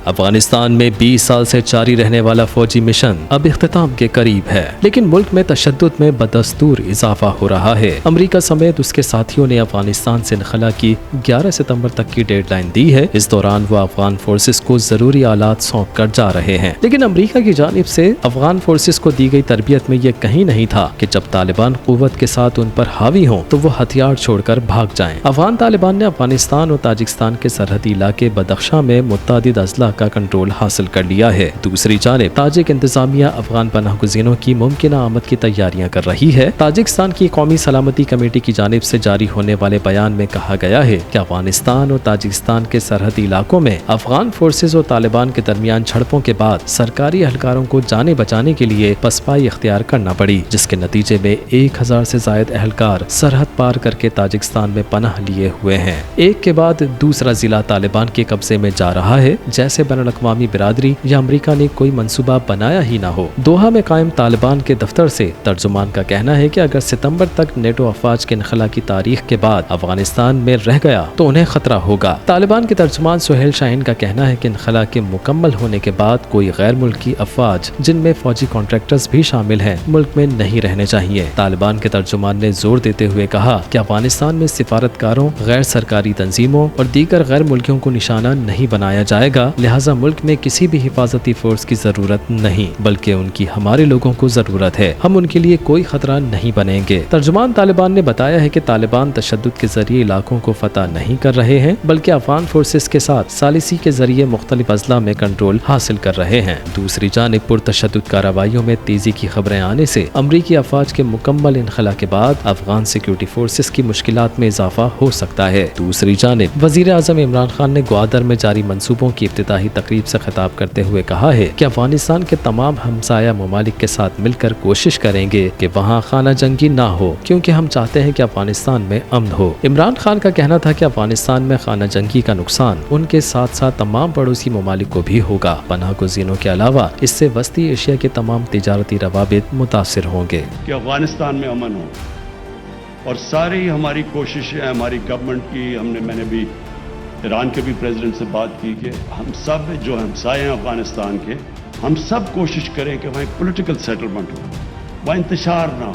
افغانستان میں 20 سال سے جاری رہنے والا فوجی مشن اب اختتام کے قریب ہے، لیکن ملک میں تشدد میں بدستور اضافہ ہو رہا ہے۔ امریکہ سمیت اس کے ساتھیوں نے افغانستان سے انخلا کی 11 ستمبر تک کی ڈیڈ لائن دی ہے۔ اس دوران وہ افغان فورسز کو ضروری آلات سونپ کر جا رہے ہیں، لیکن امریکہ کی جانب سے افغان فورسز کو دی گئی تربیت میں یہ کہیں نہیں تھا کہ جب طالبان قوت کے ساتھ ان پر حاوی ہوں تو وہ ہتھیار چھوڑ کر بھاگ جائیں۔ افغان طالبان نے افغانستان اور تاجکستان کے سرحدی علاقے بدخشاں میں متعدد اضلاع کا کنٹرول حاصل کر لیا ہے۔ دوسری جانب تاجک انتظامیہ افغان پناہ گزینوں کی ممکنہ آمد کی تیاریاں کر رہی ہے۔ تاجکستان کی قومی سلامتی کمیٹی کی جانب سے جاری ہونے والے بیان میں کہا گیا ہے کہ افغانستان اور تاجکستان کے سرحدی علاقوں میں افغان فورسز اور طالبان کے درمیان جھڑپوں کے بعد سرکاری اہلکاروں کو جانیں بچانے کے لیے پسپائی اختیار کرنا پڑی، جس کے نتیجے میں 1000 سے زائد اہلکار سرحد پار کر کے تاجکستان میں پناہ لیے ہوئے ہیں۔ ایک کے بعد دوسرا ضلع طالبان کے قبضے میں جا رہا ہے، جیسے بین الاقوامی برادری یا امریکہ نے کوئی منصوبہ بنایا ہی نہ ہو۔ دوحہ میں قائم طالبان کے دفتر سے ترجمان کا کہنا ہے کہ اگر ستمبر تک نیٹو افواج کے انخلا کی تاریخ کے بعد افغانستان میں رہ گیا تو انہیں خطرہ ہوگا۔ طالبان کے ترجمان سہیل شاہین کا کہنا ہے کہ انخلا کے مکمل ہونے کے بعد کوئی غیر ملکی افواج، جن میں فوجی کانٹریکٹرز بھی شامل ہیں، ملک میں نہیں رہنے چاہیے۔ طالبان کے ترجمان نے زور دیتے ہوئے کہا کہ افغانستان میں سفارتکاروں، غیر سرکاری تنظیموں اور دیگر غیر ملکیوں کو نشانہ نہیں بنایا جائے گا، لہٰذا ملک میں کسی بھی حفاظتی فورس کی ضرورت نہیں، بلکہ ان کی ہمارے لوگوں کو ضرورت ہے۔ ہم ان کے لیے کوئی خطرہ نہیں بنیں گے۔ ترجمان طالبان نے بتایا ہے کہ طالبان تشدد کے ذریعے علاقوں کو فتح نہیں کر رہے ہیں، بلکہ افغان فورسز کے ساتھ ثالثی کے ذریعے مختلف اضلاع میں کنٹرول حاصل کر رہے ہیں۔ دوسری جانب پرتشدد کارروائیوں میں تیزی کی خبریں آنے سے امریکی افواج کے مکمل انخلا کے بعد افغان سیکورٹی فورسز کی مشکلات میں اضافہ ہو سکتا ہے۔ دوسری جانب وزیر اعظم عمران خان نے گوادر میں جاری منصوبوں کی افتتاحی تقریب سے خطاب کرتے ہوئے کہا ہے کہ افغانستان کے تمام ہمسایہ ممالک کے ساتھ مل کر کوشش کریں گے کہ وہاں خانہ جنگی نہ ہو، کیونکہ ہم چاہتے ہیں کہ افغانستان میں امن ہو۔ عمران خان کا کہنا تھا کہ افغانستان میں خانہ جنگی کا نقصان ان کے ساتھ ساتھ تمام پڑوسی ممالک کو بھی ہوگا۔ پناہ گزینوں کے علاوہ اس سے وسطی ایشیا کے تمام تجارتی روابط متاثر ہوں گے۔ کہ افغانستان میں امن ہو، اور ساری ہماری کوششیں ہماری گورنمنٹ کی، میں نے بھی ایران کے بھی پریزیڈنٹ سے بات کی کہ ہم سب جو ہمسائے ہیں افغانستان کے، ہم سب کوشش کریں کہ وہاں ایک پولیٹیکل سیٹلمنٹ ہو، وہاں انتشار نہ ہو،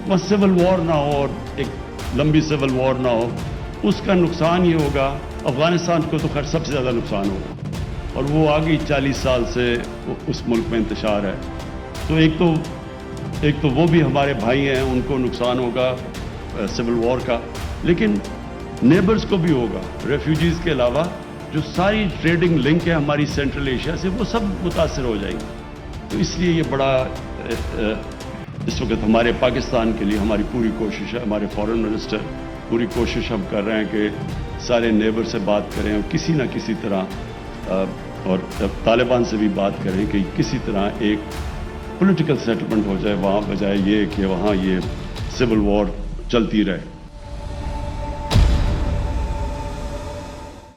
وہاں سول وار نہ ہو، اور ایک لمبی سول وار نہ ہو۔ اس کا نقصان یہ ہوگا، افغانستان کو تو خیر سب سے زیادہ نقصان ہوگا، اور وہ آگے 40 سال سے اس ملک میں انتشار ہے۔ تو ایک تو وہ بھی ہمارے بھائی ہیں، ان کو نقصان ہوگا سول وار کا، لیکن نیبرز کو بھی ہوگا، ریفیوجیز کے علاوہ جو ساری ٹریڈنگ لنک ہے ہماری سینٹرل ایشیا سے، وہ سب متاثر ہو جائیں گے۔ تو اس لیے یہ بڑا اس وقت ہمارے پاکستان کے لیے ہماری پوری کوشش ہے، ہمارے فارن منسٹر پوری کوشش ہم کر رہے ہیں کہ سارے نیبر سے بات کریں اور کسی نہ کسی طرح، اور طالبان سے بھی بات کریں کہ کسی طرح ایک پولیٹیکل سیٹلمنٹ ہو جائے وہاں، بجائے یہ کہ وہاں یہ سول وار چلتی رہے۔